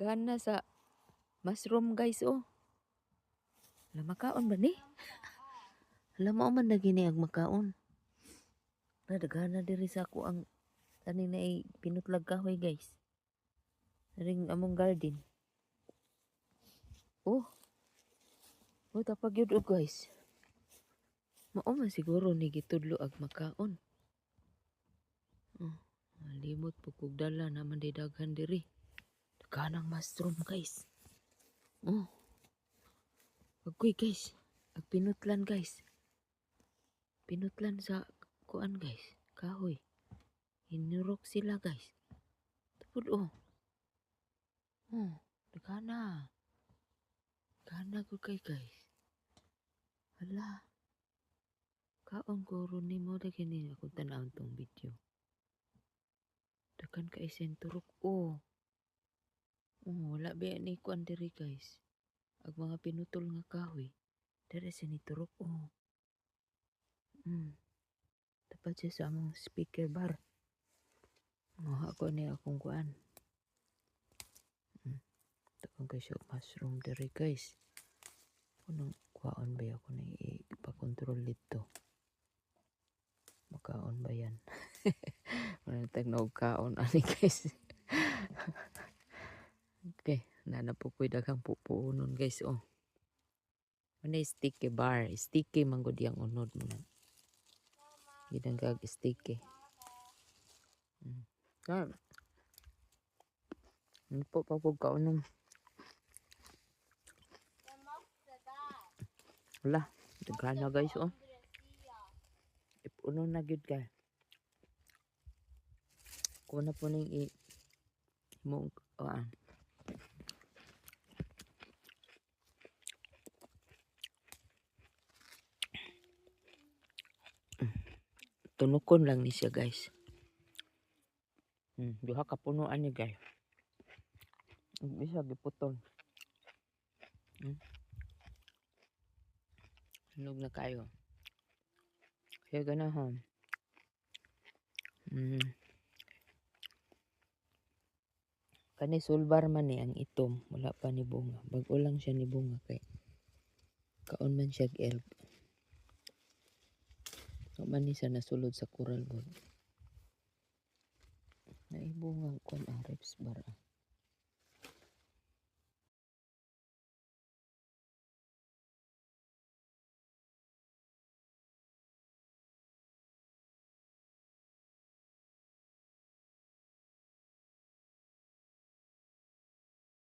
Gana sa mushroom guys oh. Hala makaon ba ni? Hala mo man na gini ang makaon. Nadagana diri sa ako ang taning na pinutlag kahoy guys. Ring among garden. Oh. Oh tapag yun oh guys. Mao man siguro ni gitudlo ag makaon. Oh. Limot po kog dala naman di daghan diri. Daganang mushroom guys. Oh. Agoy guys. Ag pinutlan guys. Pinutlan sa kuan guys. Kahoy. Hinurok sila guys. Tapos oh. Oh. Dagana. Dagana ko kay guys. Hala. Kaon ko ron ni mo da gini akong tanawon tong video. Dagan ka isen turok oh. Oh, wala ba ni kuan diri guys. Ag mga pinutol nga kahoy. Dere sa ni turok oh. Tapat siya sa among speaker bar. Oh, ako ni akong kuan. Dagan kay siya mushroom diri guys. Kunong kuan ba ako na ipakontrol dito. Makaon ba yan? Wala tag na kaon ani guys. Okay, nanapo ko daghang pupuunon guys oh. Ano sticky bar, sticky man gud yang unod mo na. Gidangag sticky. Ano po pa po kaunom. Wala, dagana guys oh. Ipuno na gud guys. Kung na po ning mong tunukon lang ni siya guys. Duha ka punuan ni guys. Bisa giputol. Hinog na kayo. Kaya ganahan. Kani sulbar man ni ang itom. Wala pa ni bunga. Bago lang siya ni bunga kay. Kaon man siya elb. Man ni sa nasulod sa coral board. Naibungang kon reps bara.